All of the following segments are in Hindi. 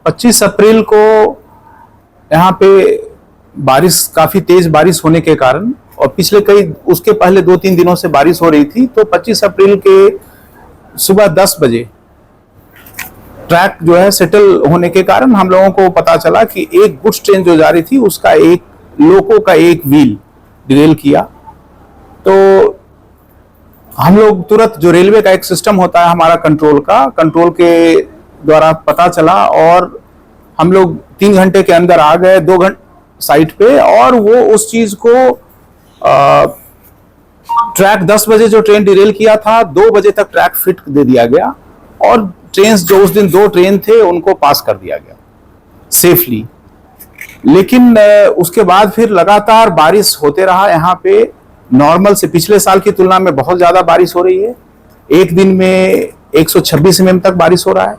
25 अप्रैल को यहाँ पे बारिश, काफी तेज बारिश होने के कारण, और पिछले उसके पहले 2-3 दिनों से बारिश हो रही थी, तो 25 अप्रैल के सुबह 10 बजे ट्रैक जो है सेटल होने के कारण हम लोगों को पता चला कि एक गुड्स ट्रेन जो जा रही थी उसका एक लोको का एक व्हील डिरेल किया। तो हम लोग तुरंत, जो रेलवे का एक सिस्टम होता है हमारा कंट्रोल के द्वारा पता चला, और हम लोग 3 घंटे के अंदर आ गए 2 घंटे साइट पे, और वो उस चीज को ट्रैक 10 बजे जो ट्रेन डिरेल किया था 2 बजे तक ट्रैक फिट दे दिया गया, और ट्रेन जो उस दिन 2 ट्रेन थे उनको पास कर दिया गया सेफली। लेकिन उसके बाद फिर लगातार बारिश होते रहा यहाँ पे। नॉर्मल से पिछले साल की तुलना में बहुत ज्यादा बारिश हो रही है, एक दिन में 126 mm तक बारिश हो रहा है।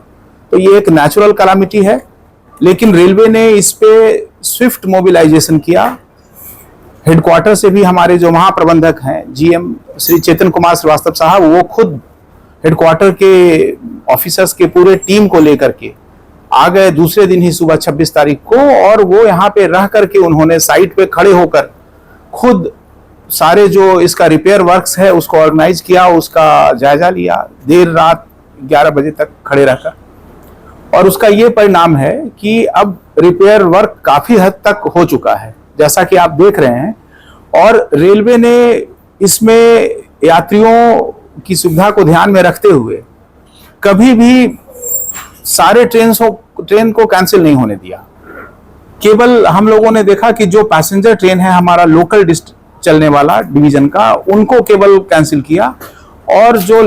तो ये एक नेचुरल कैलामिटी है, लेकिन रेलवे ने इस पे स्विफ्ट मोबिलाइजेशन किया। हेडक्वार्टर से भी हमारे जो महाप्रबंधक हैं जीएम श्री चेतन कुमार श्रीवास्तव साहब, वो खुद हेडक्वार्टर के ऑफिसर्स के पूरे टीम को लेकर के आ गए दूसरे दिन ही सुबह 26 तारीख को, और वो यहाँ पे रह करके उन्होंने साइट पे खड़े होकर खुद सारे जो इसका रिपेयर वर्क्स है उसको ऑर्गेनाइज किया, उसका जायजा लिया देर रात 11 बजे तक खड़े रहकर। और उसका ये परिणाम है कि अब रिपेयर वर्क काफी हद तक हो चुका है, जैसा कि आप देख रहे हैं। और रेलवे ने इसमें यात्रियों की सुविधा को ध्यान में रखते हुए कभी भी सारे ट्रेन को कैंसिल नहीं होने दिया। केवल हम लोगों ने देखा कि जो पैसेंजर ट्रेन है हमारा लोकल चलने वाला डिवीजन का, उनको केवल कैंसिल किया, और जो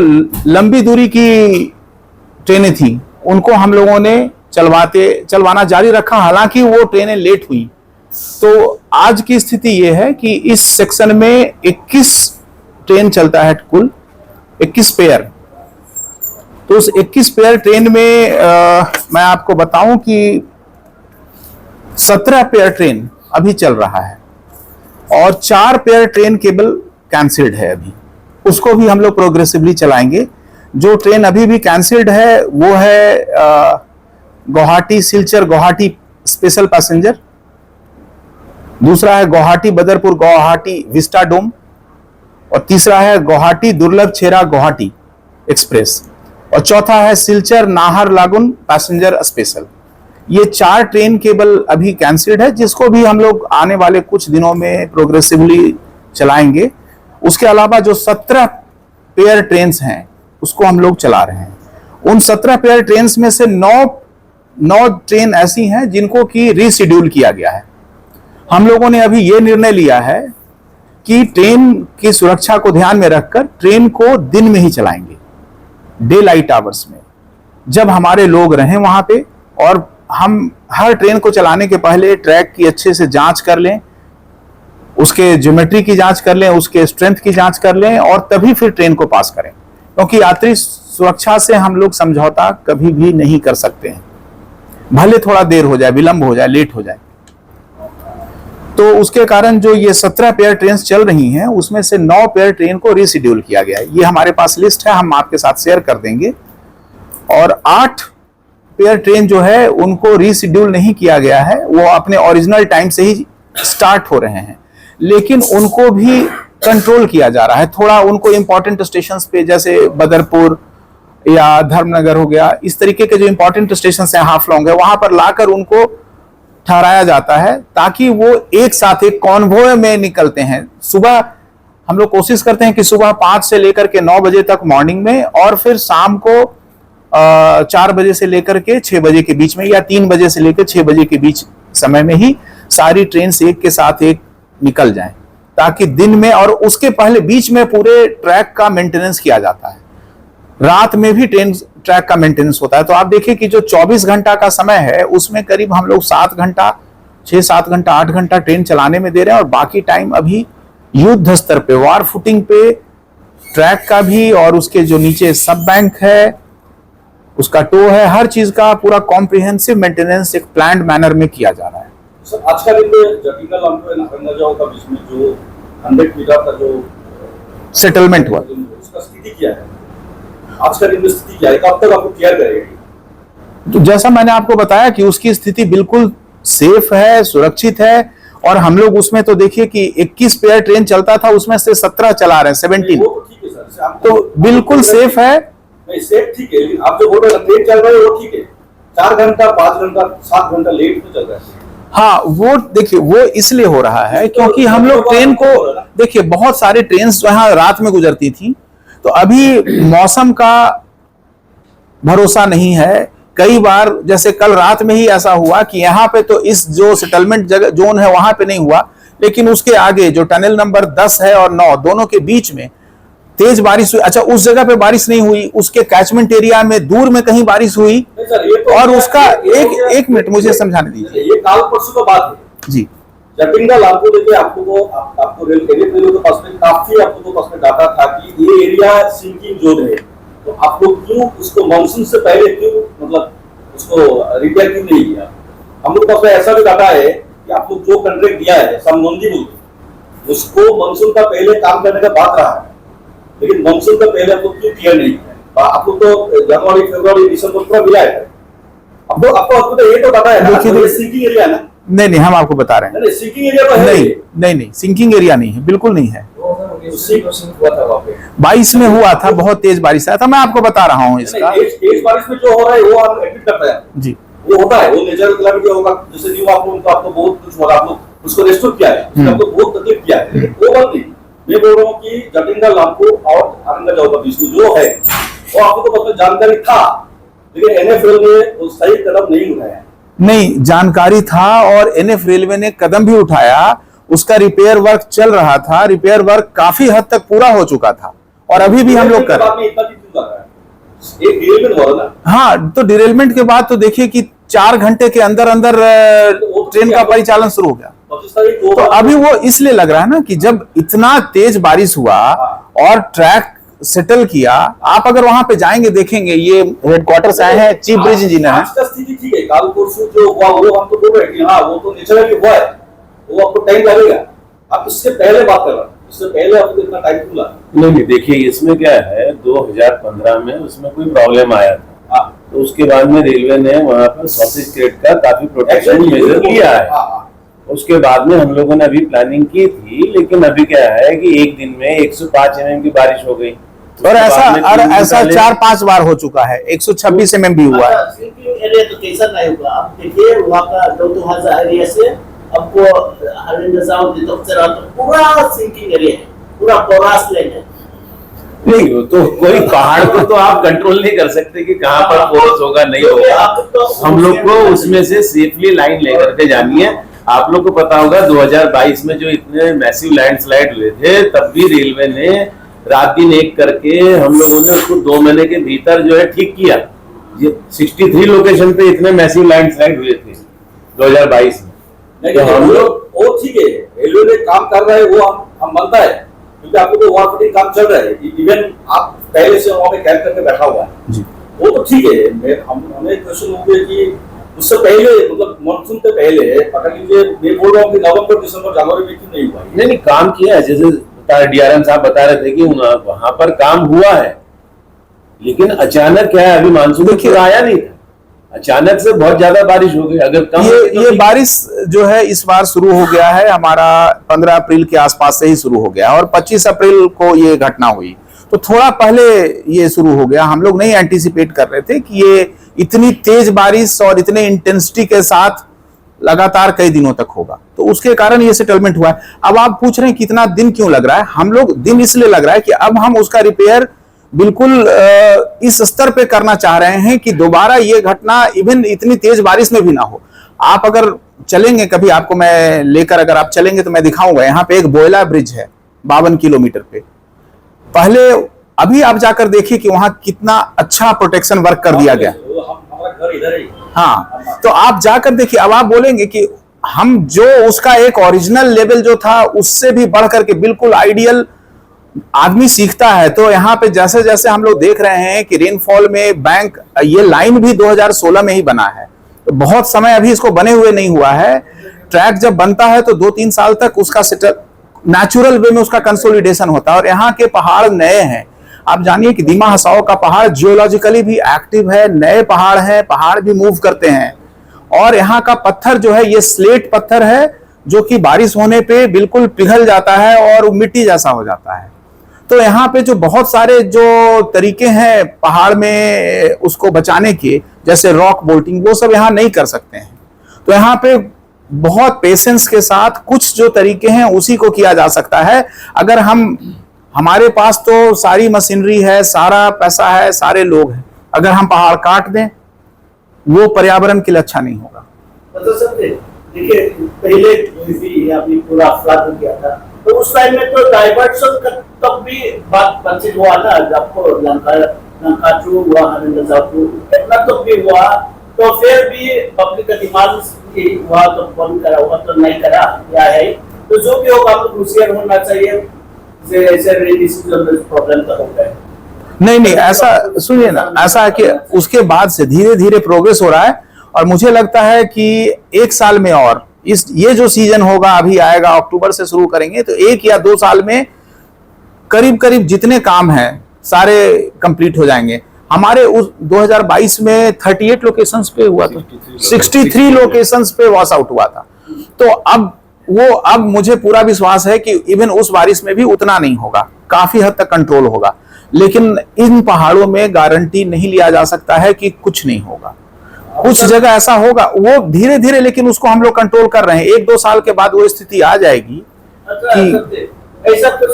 लंबी दूरी की ट्रेनें थी उनको हम लोगों ने चलवाना जारी रखा, हालांकि वो ट्रेनें लेट हुई। तो आज की स्थिति ये है कि इस सेक्शन में 21 ट्रेन चलता है, कुल 21 पेयर। तो उस 21 पेयर ट्रेन में मैं आपको बताऊं कि 17 पेयर ट्रेन अभी चल रहा है, और 4 पेयर ट्रेन केवल कैंसिल्ड है अभी, उसको भी हम लोग प्रोग्रेसिवली चलाएंगे। जो ट्रेन अभी भी कैंसिल्ड है वो है गुवाहाटी सिलचर गुवाहाटी स्पेशल पैसेंजर, दूसरा है गुवाहाटी बदरपुर गुवाहाटी विस्टाडोम, और तीसरा है गुवाहाटी दुर्लभ छेरा गुवाहाटी एक्सप्रेस, और चौथा है सिलचर नाहरलागुन पैसेंजर स्पेशल। ये 4 ट्रेन केवल अभी कैंसिल्ड है, जिसको भी हम लोग आने वाले कुछ दिनों में प्रोग्रेसिवली चलाएंगे। उसके अलावा जो 17 पेयर ट्रेन हैं उसको हम लोग चला रहे हैं। उन 17 पेयर ट्रेन में से 9 ट्रेन ऐसी हैं जिनको की रीशेड्यूल किया गया है। हम लोगों ने अभी ये निर्णय लिया है कि ट्रेन की सुरक्षा को ध्यान में रखकर ट्रेन को दिन में ही चलाएंगे, डे लाइट आवर्स में, जब हमारे लोग रहें वहां पे, और हम हर ट्रेन को चलाने के पहले ट्रैक की अच्छे से जांच कर लें, उसके ज्योमेट्री की जांच कर लें, उसके स्ट्रेंथ की जांच कर लें, और तभी फिर ट्रेन को पास करें, क्योंकि यात्री सुरक्षा से हम लोग समझौता कभी भी नहीं कर सकते हैं, भले थोड़ा देर हो जाए, विलंब हो जाए, लेट हो जाए। तो उसके कारण जो ये 17 पेयर ट्रेन चल रही हैं उसमें से 9 पेयर ट्रेन को रीशेड्यूल किया गया है। ये हमारे पास लिस्ट है, हम आपके साथ शेयर कर देंगे। और 8 पेयर ट्रेन जो है उनको रीशेड्यूल नहीं किया गया है, वो अपने ओरिजिनल टाइम से ही स्टार्ट हो रहे हैं, लेकिन उनको भी कंट्रोल किया जा रहा है। थोड़ा उनको इंपॉर्टेंट स्टेशंस पे, जैसे बदरपुर या धर्मनगर हो गया, इस तरीके के जो इंपॉर्टेंट स्टेशन हैं, हाफलॉन्ग है, वहां पर लाकर उनको ठहराया जाता है, ताकि वो एक साथ एक कॉन्वॉय में निकलते हैं। सुबह हम लोग कोशिश करते हैं कि सुबह 5 से लेकर के 9 बजे तक मॉर्निंग में, और फिर शाम को 4 बजे से लेकर के 6 बजे के बीच में, या 3 बजे से लेकर 6 बजे के बीच समय में ही सारी ट्रेन से एक के साथ एक निकल जाएं, ताकि दिन में और उसके पहले बीच में पूरे ट्रैक का मेंटेनेंस किया जाता है। रात में भी ट्रैक का मेंटेनेंस होता है। तो आप देखिए कि जो 24 घंटा का समय है उसमें करीब हम लोग 7 घंटा, 6-7 घंटा, 8 घंटा ट्रेन चलाने में दे रहे हैं, और बाकी टाइम अभी युद्ध स्तर पे, वार फुटिंग पे ट्रैक का भी, और उसके जो नीचे सब बैंक है, उसका टो है, हर चीज का पूरा कॉम्प्रिहेंसिव मेंटेनेंस एक प्लान्ड मैनर में किया जा रहा है। सर, आज का दिन जटिंगल नारंगजाओ का बीच में जो 100 मीटर का जो सेटलमेंट हुआ, उसका स्थिति क्या है? आज का दिन में स्थिति क्या है? कब तक आपको क्लियर करेगा? तो जैसा मैंने आपको बताया कि उसकी स्थिति बिल्कुल सेफ है, सुरक्षित है, और हम लोग उसमें तो देखिए कि 21 पेयर ट्रेन चलता था, उसमें से 17 चला रहे हैं, 17। वो तो ठीक है सर, तो बिल्कुल सेफ है। नहीं सेफ ठीक है, लेकिन आप जो बोल रहे हैं ट्रेन चल रहा है वो ठीक है, 4 घंटा 5 घंटा 7 घंटा लेट में चल रहा है। हाँ, वो देखिए वो इसलिए हो रहा है क्योंकि हम लोग ट्रेन को देखिए, बहुत सारे ट्रेन जो यहाँ रात में गुजरती थी, तो अभी मौसम का भरोसा नहीं है। कई बार जैसे कल रात में ही ऐसा हुआ कि यहाँ पे तो इस जो सेटलमेंट जगह जोन है वहां पे नहीं हुआ, लेकिन उसके आगे जो टनल नंबर 10 है और 9 दोनों के बीच में तेज बारिश हुई। अच्छा, उस जगह पे बारिश नहीं हुई, उसके कैचमेंट एरिया में दूर में कहीं बारिश हुई। और उसका एक मिनट मुझे समझाने दीजिए। ये काल परसों का बात है जी। जटिंगल आपको देखिए, आपको रेलवे के पास में काफी आपको पास में डाटा था कि ये एरिया सिंकिंग जोन है, तो आप लोग क्यों उसको मानसून से पहले क्यों मतलब उसको रिपेयर क्यों नहीं किया? हम लोग पास में ऐसा भी डाटा है कि आप लोग जो कॉन्ट्रैक्ट दिया है संबंधी बोल उसको मानसून का पहले काम करने का बात रहा है, लेकिन मानसून का पहले आप लोग क्यों क्लियर नहीं किया? आप लोग तो जनवरी फरवरी दिसंबर पूरा मिला है। अब तो आपको तो ये तो डाटा है ना, ये सिंकिंग एरिया है ना? नहीं, हम आपको बता रहे हैं। नहीं, सिंकिंग एरिया तो है नहीं, सिंकिंग एरिया नहीं है, बिल्कुल नहीं है। 22 में हुआ था, बहुत तेज बारिश आया था, मैं आपको बता रहा हूँ इसका। तेज बारिश में जो हो रहा है वो हम एडमिट करते हैं जी, वो होता है, वो नेचुरल कैलामिटी होगा। जैसे न्यू आपको बहुत कुछ हो रहा, आप लोग उसको रेस्टोर किया है, आपको बहुत तकलीफ किया है, वो बात नहीं। मैं बोल रहा हूँ कि जटिंगल रामपुर और आरंगा के बीच में जो है वो आपको तो जानकारी था, लेकिन एनएफ रेलवे वो सही कदम नहीं उठाया। नहीं, जानकारी था और एनएफ रेलवे ने कदम भी उठाया, उसका रिपेयर वर्क चल रहा था, रिपेयर वर्क काफी हद तक पूरा हो चुका था और अभी भी हम लोग कर रहे हैं। हाँ, तो डिरेलमेंट के बाद तो देखिए कि 4 घंटे के अंदर अंदर ट्रेन का परिचालन शुरू हो गया। तो अभी वो इसलिए लग रहा है ना कि जब इतना तेज बारिश हुआ और ट्रैक सेटल किया, आप अगर वहां पे जाएंगे देखेंगे, ये हेडक्वार्टर से आए हैं, चीफ ब्रिज इंजीनियर हैं। स्थिति ठीक है, काल परसों जो हुआ वो हम तो बोल रहे हैं कि हाँ वो तो नेचुरली हुआ है, वो आपको टाइम लगेगा। आप इससे पहले बात कर रहे हैं, इससे पहले आपको इतना टाइम क्यों लगा? नहीं, देखिए इसमें क्या है, 2015 में उसमें कोई प्रॉब्लम आया था, तो उसके बाद में रेलवे ने वहाँ पर सॉसेज स्टेट का काफी प्रोटेक्शन मेजर लिया है। उसके बाद में हम लोगों ने अभी प्लानिंग की थी, लेकिन अभी क्या है कि एक दिन में 105 mm की बारिश हो गई और ऐसा 4-5 बार हो चुका है, 126 mm भी हुआ है। एरिया तो कैसा नहीं होगा, आप देखिए वहाँ का 2000 एरिया से आपको पूरा सिंकिंग एरिया है, पूरा पोरास लैंड है। नहीं, तो कोई पहाड़ को तो आप कंट्रोल नहीं कर सकते कि कहाँ पर पोरस होगा नहीं होगा। हम लोग को उसमें से सेफली लाइन लेकर के जानी है। आप लोग को पता होगा 2022 में जो इतने मैसिव लैंडस्लाइड हुए थे, तब भी रेलवे ने रात दिन एक करके हम लोगों ने उसको 2 महीने के भीतर जो है ठीक किया। ये 63 लोकेशन पे इतने मैसिव लैंडस्लाइड हुए थे 2022 में। तो हम लोग वो ठीक है, रेलवे में काम कर रहे हैं, वो हम मानता है, क्योंकि आपको तो वार्फिटिंग काम चल रहा है, इवन आप पहले से वहाँ पे कैद करके बैठा हुआ है, वो तो ठीक है। हमें क्वेश्चन हो गया कि उससे पहले मतलब मानसून से पहले पता लीजिए, मैं बोल रहा हूँ कि नवंबर दिसंबर जनवरी में क्यों नहीं हुआ? नहीं, काम किया है, जैसे डीआरएम साहब बता रहे थे कि वहां पर काम हुआ है, लेकिन अचानक क्या है, अभी मानसून में आया नहीं था, अचानक से बहुत ज्यादा बारिश हो गई। अगर कम ये बारिश जो है इस बार शुरू हो गया है, हमारा 15 अप्रैल के आसपास से ही शुरू हो गया और 25 अप्रैल को ये घटना हुई, तो थोड़ा पहले ये शुरू हो गया। हम लोग नहीं एंटीसिपेट कर रहे थे कि ये इतनी तेज बारिश और इतने इंटेंसिटी के साथ लगातार कई दिनों तक होगा, तो उसके कारण ये सेटलमेंट हुआ है। अब आप पूछ रहे हैं कितना दिन क्यों लग रहा है? हम लोग दिन इसलिए लग रहा है कि अब हम उसका रिपेयर बिल्कुल इस स्तर पे करना चाह रहे हैं कि दोबारा ये घटना इवन इतनी तेज बारिश में भी ना हो। आप अगर चलेंगे कभी, आपको मैं लेकर अगर आप चलेंगे तो मैं दिखाऊंगा, यहाँ पे एक बोयला ब्रिज है 52 किलोमीटर पे। पहले अभी आप जाकर देखिए कि वहां कितना अच्छा प्रोटेक्शन वर्क कर दिया गया। हमारा घर इधर ही। हाँ, तो आप जाकर देखिए। अब आप बोलेंगे कि हम जो उसका एक ओरिजिनल लेवल जो था उससे भी बढ़ करके बिल्कुल आइडियल आदमी सीखता है। तो यहाँ पे जैसे जैसे हम लोग देख रहे हैं कि रेनफॉल में बैंक, ये लाइन भी 2016 में ही बना है, तो बहुत समय अभी इसको बने हुए नहीं हुआ है। ट्रैक जब बनता है तो 2-3 साल तक उसका सेटल नेचुरल वे में उसका कंसोलिडेशन होता है। और यहाँ के पहाड़ नए हैं, आप जानिए कि दीमा हसाओ का पहाड़ जियोलॉजिकली भी एक्टिव है, नए पहाड़ हैं, पहाड़ भी मूव करते हैं। और यहाँ का पत्थर जो है ये स्लेट पत्थर है जो कि बारिश होने पे बिल्कुल पिघल जाता है और मिट्टी जैसा हो जाता है। तो यहाँ पे जो बहुत सारे जो तरीके हैं पहाड़ में उसको बचाने के, जैसे रॉक बोल्टिंग, वो सब यहाँ नहीं कर सकते हैं। तो यहाँ पे बहुत पेशेंस के साथ कुछ जो तरीके हैं उसी को किया जा सकता है। अगर हमारे पास तो सारी मशीनरी है, सारा पैसा है, सारे लोग हैं, अगर हम पहाड़ काट दें वो पर्यावरण के लिए अच्छा नहीं होगा। मतलब सब देखिए पहले भी आपने पूरा फ्लड हो गया था, तो उस टाइम में तो डाइवर्शन का तब भी बात बच्चे हुआ ना, आपको लंका टू हुआ, इतना तो भी हुआ, तो फिर भी पब्लिक का डिमांड हुआ तो बंद करा हुआ तो नहीं करा क्या है। तो जो भी होगा आपको होशियार होना चाहिए, प्रॉब्लम का होगा। नहीं, ऐसा सुनिए ना, ऐसा है कि उसके बाद से धीरे धीरे प्रोग्रेस हो रहा है और मुझे लगता है कि 1 साल में और ये जो सीजन होगा अभी आएगा, अक्टूबर से शुरू करेंगे, तो 1 या 2 साल में करीब करीब जितने काम हैं सारे कंप्लीट हो जाएंगे। हमारे उस 2022 में 38 लोकेशंस पे हुआ था, 63 लोकेशंस पे वॉश आउट हुआ था। तो अब मुझे पूरा विश्वास है कि इवन उस बारिश में भी उतना नहीं होगा, काफी हद तक कंट्रोल होगा। लेकिन इन पहाड़ों में गारंटी नहीं लिया जा सकता है कि कुछ नहीं होगा। कुछ जगह ऐसा होगा, वो धीरे धीरे, लेकिन उसको हम लोग कंट्रोल कर रहे हैं। 1-2 साल के बाद वो स्थिति आ जाएगी कि ऐसा कुछ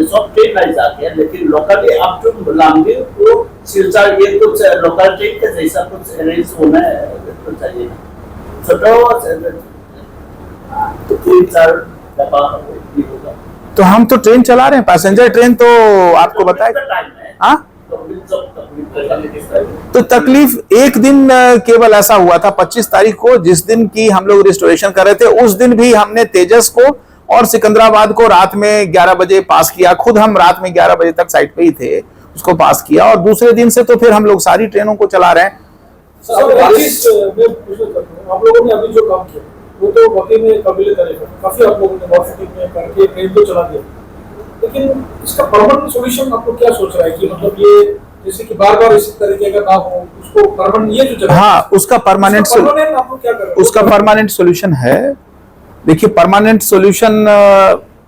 सब ट्रेन नहीं जाते हैं, लेकिन लोकली आप जो लांगे वो सिलचर ये कुछ लोकल ट्रेन का जैसा कुछ अरेंज होना है तो चाहिए ना। तो 3-4 दफा होगा। तो हम तो ट्रेन चला रहे हैं, पैसेंजर ट्रेन, तो आपको बताए। हाँ, तो तकलीफ एक दिन केवल ऐसा हुआ था 25 तारीख को, जिस दिन की हम लोग रिस्टोरेशन कर रहे थे। उस दिन भी हमने तेजस को और सिकंदराबाद को रात में 11 बजे पास किया। खुद हम रात में 11 बजे तक साइट पे ही थे, उसको पास किया। और दूसरे दिन से तो फिर हम लोग सारी ट्रेनों को चला रहे हैं। आप लोगों ने अभी जो काम किया वो तो वाकई में काबिल तारीफ है, काफी आप लोगों ने मार्केटिंग में करके ट्रेन तो चला दिया, लेकिन इसका परमानेंट सॉल्यूशन आप लोग क्या सोच रहा है कि मतलब ये जैसे कि बार बार इस तरीके का ना हो, उसको परमानेंट ये जो चला, हाँ, उसका परमानेंट आप लोग क्या कर रहे हैं? उसका परमानेंट सॉल्यूशन है। देखिए, परमानेंट सॉल्यूशन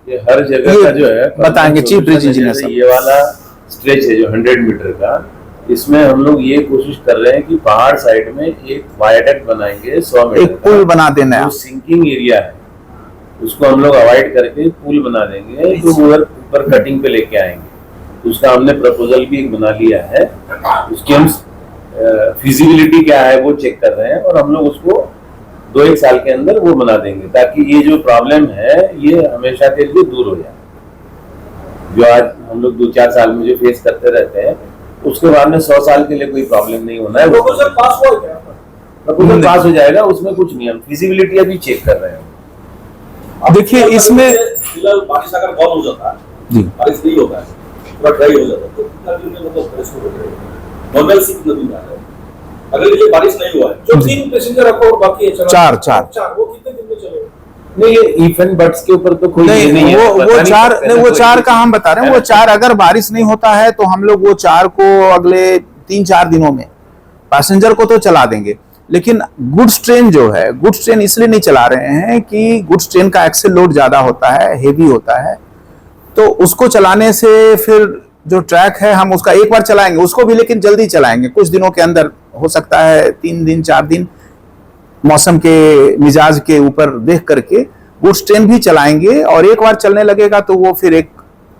ये हर जगह का जो है बताएंगे चीफ ब्रिज इंजीनियर। ये वाला स्ट्रेच है जो 100 मीटर का, इसमें हम लोग ये कोशिश कर रहे हैं कि पहाड़ साइड में एक वायडक्ट बनाएंगे 100 मीटर, एक पुल बना देना है। जो सिंकिंग एरिया है उसको हम लोग अवॉइड करके पुल बना देंगे, तो ऊपर कटिंग पे लेके आएंगे। उसका हमने प्रपोजल भी एक बना लिया है, उसकी हम फिजिबिलिटी क्या है वो चेक कर रहे हैं, और हम लोग उसको 2-1 साल के अंदर वो बना देंगे, ताकि ये जो प्रॉब्लम है ये हमेशा के लिए दूर हो जाए। जो आज हम लोग 2-4 साल में जो फेस करते रहते हैं, उसके बाद में 100 साल के लिए कोई प्रॉब्लम नहीं होना है। प्रपोजल पास हुआ क्या? प्रपोजल पास हो जाएगा, उसमें कुछ नहीं, हम फिजिबिलिटी अभी चेक कर रहे हैं। देखिए, इसमें फिलहाल बारिश अगर बहुत हो जाता है, जी, बारिश नहीं होता है, पूरा ड्राई हो जाता है, तो कितना दिन में मतलब बारिश हो रही है नॉर्मल सी कितना दिन है? अगर ये बारिश नहीं हुआ है, जो 3 पैसेंजर आपको और बाकी है चार वो कितने दिन में चलेगा? नहीं, ये इफ एंड बट्स के ऊपर तो कोई नहीं, नहीं है, वो 4 का हम बता रहे हैं। वो 4 अगर बारिश नहीं होता है तो हम लोग वो 4 को अगले 3-4 दिनों में पैसेंजर को तो चला देंगे। लेकिन गुड्स ट्रेन जो है, गुड्स ट्रेन इसलिए नहीं चला रहे हैं कि गुड्स ट्रेन का एक्सेल लोड ज्यादा होता है, हेवी होता है, तो उसको चलाने से फिर जो ट्रैक है हम उसका एक बार चलाएंगे, उसको भी लेकिन जल्दी चलाएंगे, कुछ दिनों के अंदर, हो सकता है 3 दिन 4 दिन, मौसम के मिजाज के ऊपर देख करके गुड्स ट्रेन भी चलाएंगे। और एक बार चलने लगेगा तो वो फिर एक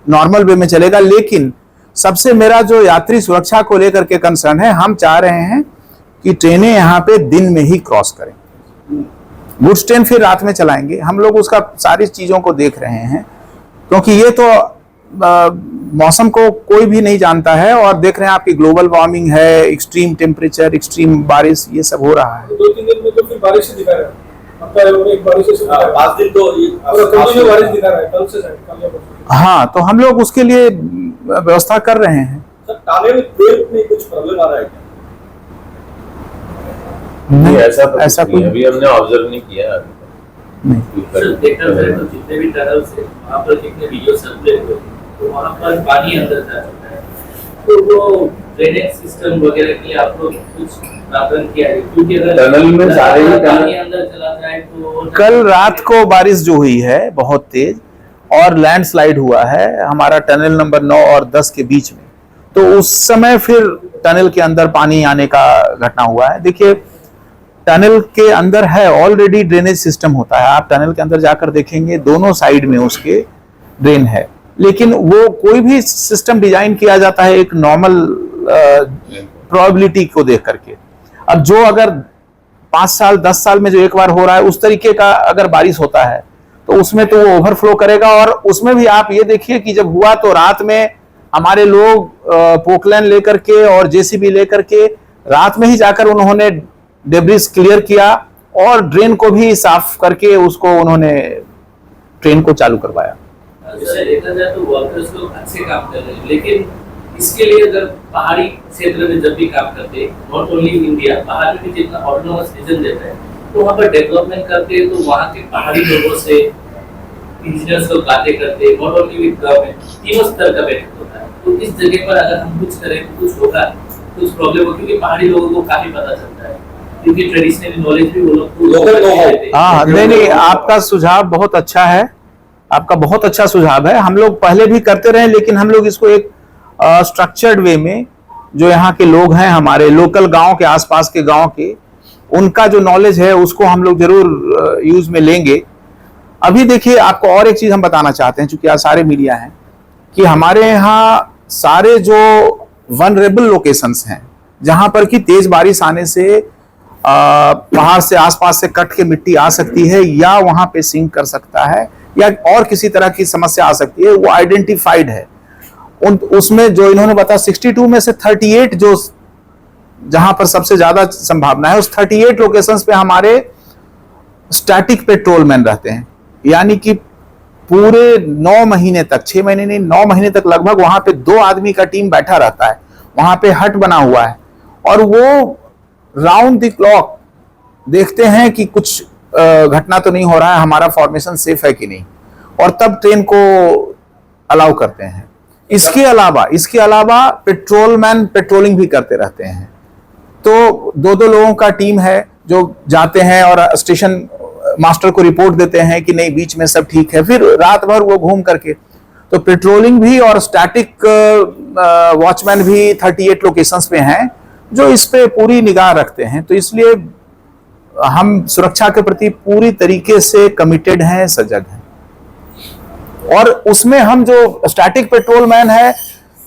नॉर्मल वे में चलेगा। लेकिन सबसे मेरा जो यात्री सुरक्षा को लेकर के कंसर्न है, हम चाह रहे हैं कि ट्रेनें यहाँ पे दिन में ही क्रॉस करें, गुड्स ट्रेन फिर रात में चलाएंगे। हम लोग उसका सारी चीजों को देख रहे हैं, क्योंकि ये तो मौसम को कोई भी नहीं जानता है, और देख रहे हैं आपकी ग्लोबल वार्मिंग है, एक्सट्रीम टेम्परेचर, एक्सट्रीम बारिश, ये सब हो रहा है। 2-3 दिन में तो फिर बारिश ही दिखा रहा है, मतलब एक बारिश से 5 दिन तो ये बारिश दिखा रहा है, कल से कल। हाँ, तो हम लोग उसके लिए व्यवस्था कर रहे हैं। सर, टाले में तेल में कुछ प्रॉब्लम आ रहा है क्या? नहीं, ऐसा कोई अभी हमने ऑब्जर्व नहीं किया अभी तक। नहीं। देखना चाहिए तो जितने भी टनल से वहाँ पर कितने वीडियो सर्कुलेट हुए तो वहाँ पर पानी अंदर जा चुका है, तो वो ड्रेनेज सिस्टम वगैरह के लिए आप लोग कुछ प्रावधान किया है? क्योंकि अगर टनल में सारे ही पानी अंदर चला जाए तो कल रात को बारिश जो हुई है बहुत तेज और लैंडस्लाइड हुआ है हमारा टनल नंबर 9 और 10 के बीच में, तो उस समय फिर टनल के अंदर पानी आने का घटना हुआ है। देखिए टनल के अंदर है ऑलरेडी ड्रेनेज सिस्टम होता है, आप टनल के अंदर जाकर देखेंगे दोनों साइड में उसके ड्रेन है, लेकिन वो कोई भी सिस्टम डिजाइन किया जाता है एक नॉर्मल प्रोबेबिलिटी को देख करके। अब जो अगर 5 साल 10 साल में जो एक बार हो रहा है उस तरीके का अगर बारिश होता है तो उसमें तो वो ओवरफ्लो करेगा। और उसमें भी आप ये देखिए कि जब हुआ तो रात में हमारे लोग पोकलैन लेकर के और जेसीबी लेकर के रात में ही जाकर उन्होंने डेब्रिस क्लियर किया और ड्रेन को भी साफ करके उसको उन्होंने ट्रेन को चालू करवाया। जैसे देखा जाए तो वर्कर्स लोग अच्छे काम कर रहे हैं, लेकिन इसके लिए अगर पहाड़ी क्षेत्र में जब भी काम करते हैं, नॉट ओनली इंडिया, बाहर में भी जितना ऑटोनोमस रीजन देता है तो वहाँ पर डेवलपमेंट करते हैं, तो वहाँ के पहाड़ी लोगों से इंजीनियर्स लोग बातें करते हैं, नॉट ओनली विद गवर्नमेंट, तीनों स्तर का बैठक होता है। तो इस जगह पर अगर हम कुछ करें तो कुछ होगा, कुछ प्रॉब्लम हो, क्योंकि पहाड़ी लोगों को काफी पता चलता है, क्योंकि ट्रेडिशनल नॉलेज भी वो लोग हाँ नहीं, आपका सुझाव बहुत अच्छा है, आपका बहुत अच्छा सुझाव है। हम लोग पहले भी करते रहे, लेकिन हम लोग इसको एक स्ट्रक्चर्ड वे में, जो यहाँ के लोग हैं हमारे लोकल गांव के आसपास के गांव के, उनका जो नॉलेज है उसको हम लोग जरूर यूज में लेंगे। अभी देखिए आपको और एक चीज हम बताना चाहते हैं, चूंकि आज सारे मीडिया हैं, कि हमारे यहाँ सारे जो वनरेबल लोकेशंस हैं जहां पर कि तेज बारिश आने से पहाड़ से आसपास से कट के मिट्टी आ सकती है या वहां पे सिंक कर सकता है या और किसी तरह की समस्या आ सकती है, वो आइडेंटिफाइड है। उसमें जो इन्होंने बताया 62 में से 38 जो जहां पर सबसे ज्यादा संभावना है, उस 38 लोकेशंस पे हमारे स्टैटिक पेट्रोलमैन रहते हैं, यानी कि पूरे 9 महीने तक, 6 महीने नहीं 9 महीने तक लगभग वहां पे 2 आदमी का टीम बैठा रहता है। वहां पे हट बना हुआ है और वो राउंड द क्लॉक देखते हैं कि कुछ घटना तो नहीं हो रहा है, हमारा फॉर्मेशन सेफ है कि नहीं, और तब ट्रेन को अलाउ करते हैं। इसके अलावा पेट्रोलमैन पेट्रोलिंग भी करते रहते हैं। तो 2-2 लोगों का टीम है जो जाते हैं और स्टेशन मास्टर को रिपोर्ट देते हैं कि नहीं बीच में सब ठीक है, फिर रात भर वो घूम करके। तो पेट्रोलिंग भी और स्टैटिक वॉचमैन भी 38 लोकेशंस पे हैं जो इस पे पूरी निगाह रखते हैं। तो इसलिए हम सुरक्षा के प्रति पूरी तरीके से कमिटेड हैं, सजग हैं। और उसमें हम जो स्टैटिक पेट्रोलमैन है,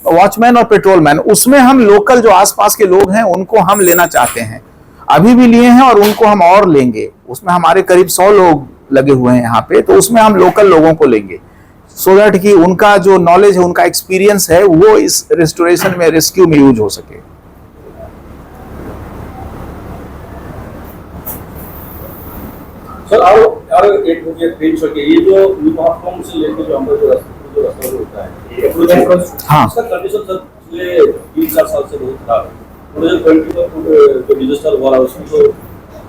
वॉचमैन और पेट्रोलमैन, उसमें हम लोकल जो आसपास के लोग हैं उनको हम लेना चाहते हैं, अभी भी लिए हैं और उनको हम और लेंगे। उसमें हमारे करीब 100 लोग लगे हुए हैं यहाँ पे, तो उसमें हम लोकल लोगों को लेंगे सो दैट कि उनका जो नॉलेज है, उनका एक्सपीरियंस है, वो इस रेस्टोरेशन में, रेस्क्यू में यूज हो सके। सर और एक मुझे ट्रेन छोड़ ये जो प्लेटफॉर्म से लेकर जो हमारा जो रास्ता होता है, हाँ इसका कंडीशन सर पिछले 3-4 साल से बहुत खराब है। 2020 में जो डिजास्टर हुआ उसमें तो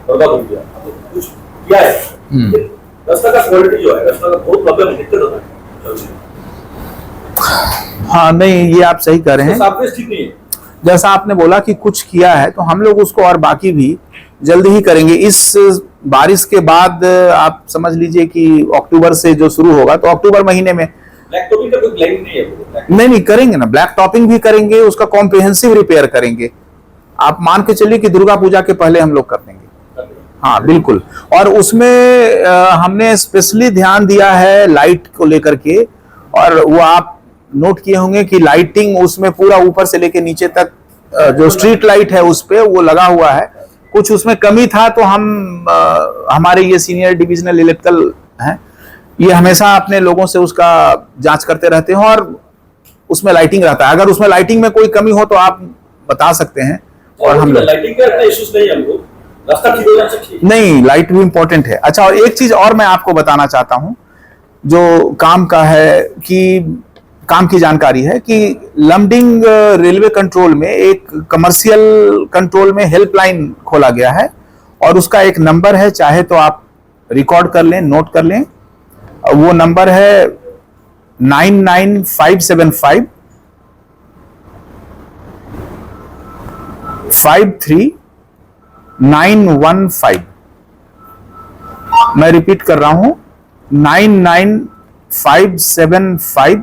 बर्बाद हो गया, तो कुछ किया है। रास्ता का क्वालिटी जो है, रास्ता का बहुत प्रॉब्लम दिक्कत होता है। हाँ नहीं, ये आप सही कह रहे हैं। साफ ठीक नहीं है। जैसा आपने बोला कि कुछ किया है, तो हम लोग उसको और बाकी भी जल्दी ही करेंगे। इस बारिश के बाद आप समझ लीजिए कि अक्टूबर से जो शुरू होगा, तो अक्टूबर महीने में ब्लैक टॉपिंग का कोई प्लान नहीं है। नहीं करेंगे ना, ब्लैक टॉपिंग भी करेंगे, उसका कॉम्प्रिहेंसिव रिपेयर करेंगे। आप मान के चलिए कि दुर्गा पूजा के पहले हम लोग कर देंगे। हाँ बिल्कुल। और उसमें हमने स्पेशली ध्यान दिया है लाइट को लेकर के, और वो आप नोट किए होंगे कि लाइटिंग उसमें पूरा ऊपर से लेके नीचे तक जो स्ट्रीट लाइट है उस पे वो लगा हुआ है। कुछ उसमें कमी था तो हम हमारे ये सीनियर डिविजनल इलेक्ट्रिकल हैं, ये हमेशा अपने लोगों से उसका जांच करते रहते हैं और उसमें लाइटिंग रहता है। अगर उसमें लाइटिंग में कोई कमी हो तो आप बता सकते हैं। और हम लाइटिंग का इतना इश्यूज नहीं है हमको, रास्ता ठीक होना चाहिए। नहीं, लाइट भी इंपॉर्टेंट है। अच्छा, और एक चीज और मैं आपको बताना चाहता हूं जो काम का है, कि काम की जानकारी है कि लमडिंग रेलवे कंट्रोल में एक कमर्शियल कंट्रोल में हेल्पलाइन खोला गया है और उसका एक नंबर है, चाहे तो आप रिकॉर्ड कर लें, नोट कर लें। वो नंबर है 99575 53915। मैं रिपीट कर रहा हूं 99575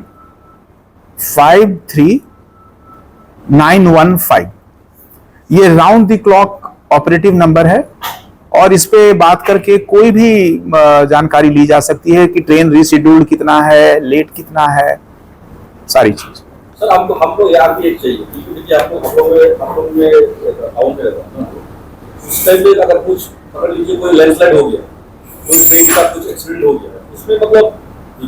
53915। ये round the clock operative number है और इस पे बात करके कोई भी जानकारी ली जा सकती है कि ट्रेन रीशेड्यूल्ड कितना है, लेट कितना है, सारी चीज। सर हमको यार भी एक चाहिए क्योंकि आपको हम लोग में टाउन में रहता हूं, उस टाइम पे अगर कुछ पकड़ लीजिए कोई लैंडस्लाइड हो गया, कोई ट्रेन के साथ कुछ एक्सीडेंट हो गया, उसमें मतलब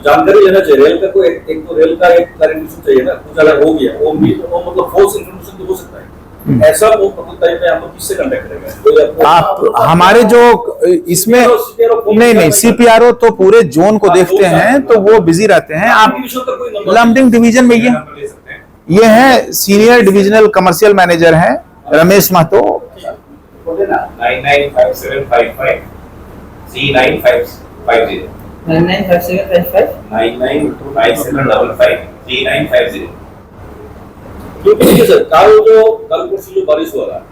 जानकारी लेना चाहिए। रेल का कोई एक तो रेल का एक क्लैरिफिकेशन चाहिए ना, कुछ अगर हो गया वो मतलब फॉल्स इन्फॉर्मेशन तो हो सकता है। ऐसा वो टाइम पे हम लोग किससे कांटेक्ट करेंगे? आप हमारे जो इसमें नहीं सीपीआरओ तो पूरे जोन को देखते हैं तो वो बिजी रहते हैं। आप लंबडिंग डिवीजन में ये है सीनियर डिविजनल कमर्शियल मैनेजर हैं रमेश महतो। 995755 3950 995755 3950। क्योंकि देखिए सर कल परसों जो बारिश हुआ था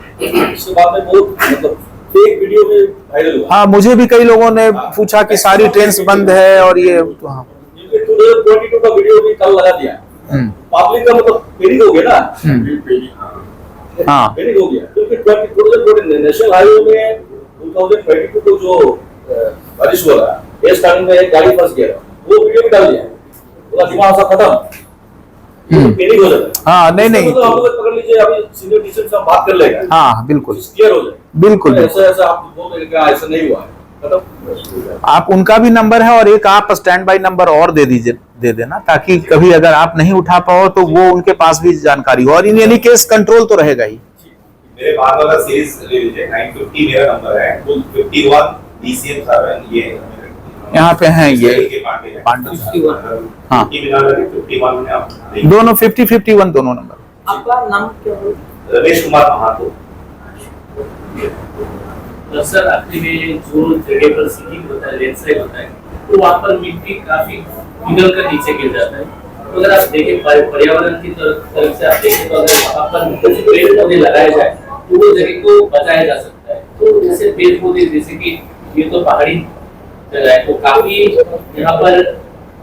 इसके बाद में बहुत मतलब फेक वीडियो में वायरल हुआ। हाँ, मुझे भी कई लोगों ने पूछा कि सारी ट्रेन बंद है और ये तो हाँ 2022 का वीडियो भी कल लगा दिया, पब्लिक का मतलब पैनिक हो गया ना। हाँ पैनिक हो गया क्योंकि 2020 नेशनल हाईवे में 2022 को जो बारिश हुआ था ये स्टार्टिंग में एक गाड़ी फंस गया, वो वीडियो भी डाल दिया, पूरा दिमाग सा खत्म। पैनिक हो जाता है। हाँ नहीं तो हम लोग पकड़ लीजिए, अभी सीनियर टीचर से बात कर लेगा। हाँ बिल्कुल क्लियर हो जाए। बिल्कुल ऐसा आप बोल क्या ऐसा नहीं हुआ है, आप उनका भी नंबर है और एक आप स्टैंड बाई नंबर और दे देना ताकि कभी अगर आप नहीं उठा पाओ तो वो उनके पास भी जानकारी हो और इन एनी केस कंट्रोल तो रहेगा ही। मेरे बाद वाला सीरीज ले लीजिए 950 मेरा नंबर है, 51 DCM सर ये यहाँ पे हैं ये पांडे। हाँ 51 में आप दोनों 50-51 दोनों नंबर। आपका नाम क्या है? रमेश कुमार महातो। सर आखिरी में जो जगह पर सीलिंग होता है, लैंडस्लाइड होता है, तो वहाँ पर मिट्टी काफी पिघल कर नीचे गिर जाता है। तो अगर आप देखें पर्यावरण की तरफ से आप देखें तो अगर वहाँ पर कुछ पेड़ पौधे लगाए जाए तो वो जगह को बचाया जा सकता है। तो जैसे पेड़ पौधे जैसे कि ये तो पहाड़ी जगह है, तो काफी यहाँ पर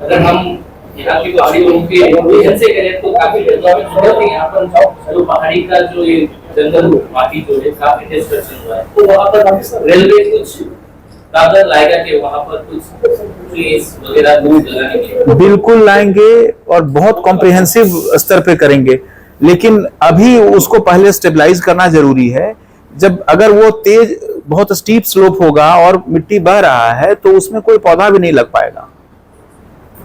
अगर हम यहाँ की पहाड़ी के विजन से करें तो काफी डेवलपमेंट हुआ है। यहाँ पर जो पहाड़ी का जो ये जंगल माटी जो है काफी डिस्ट्रक्शन हुआ है, तो वहाँ पर रेलवे कुछ प्रावधान लाएगा कि वहाँ पर कुछ ट्रीज वगैरह लगाने के? बिल्कुल लाएंगे और बहुत कॉम्प्रिहेंसिव स्तर पे करेंगे, लेकिन अभी उसको पहले स्टेबलाइज करना जरूरी है। जब अगर वो तेज बहुत स्टीप स्लोप होगा और मिट्टी बह रहा है तो उसमें कोई पौधा भी नहीं लग पाएगा,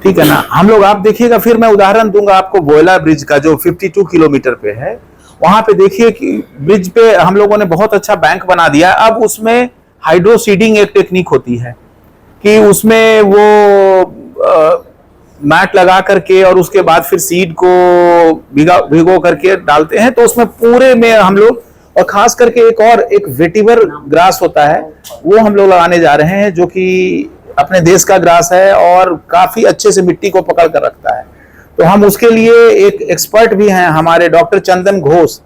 ठीक है ना। हम लोग आप देखिएगा, फिर मैं उदाहरण दूंगा आपको वोयला ब्रिज का जो 52 किलोमीटर पे है। वहां पे देखिए कि ब्रिज पे हम लोगों ने बहुत अच्छा बैंक बना दिया। अब उसमें हाइड्रो सीडिंग एक टेक्निक होती है कि उसमें वो मैट लगा करके और उसके बाद फिर सीड को भिगो करके डालते हैं, तो उसमें पूरे में हम लोग, और खास करके एक वेटिवर ग्रास होता है वो हम लोग लगाने जा रहे हैं जो कि अपने देश का ग्रास है और काफी अच्छे से मिट्टी को पकड़ कर रखता है। तो हम उसके लिए एक एक्सपर्ट भी हैं, हमारे doctor Chandan Ghosh,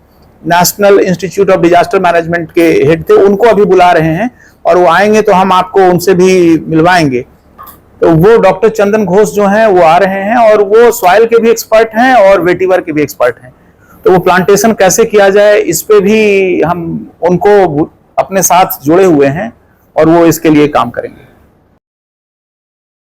national institute of disaster management के हेड थे, उनको अभी बुला रहे हैं और वो आएंगे तो हम आपको उनसे भी मिलवाएंगे। तो वो डॉक्टर चंदन घोष जो हैं वो आ रहे हैं और वो सॉइल के भी एक्सपर्ट हैं और वेटिवर के भी एक्सपर्ट हैं। तो वो प्लांटेशन कैसे किया जाए इस पे भी हम उनको अपने साथ जोड़े हुए हैं और वो इसके लिए काम करेंगे।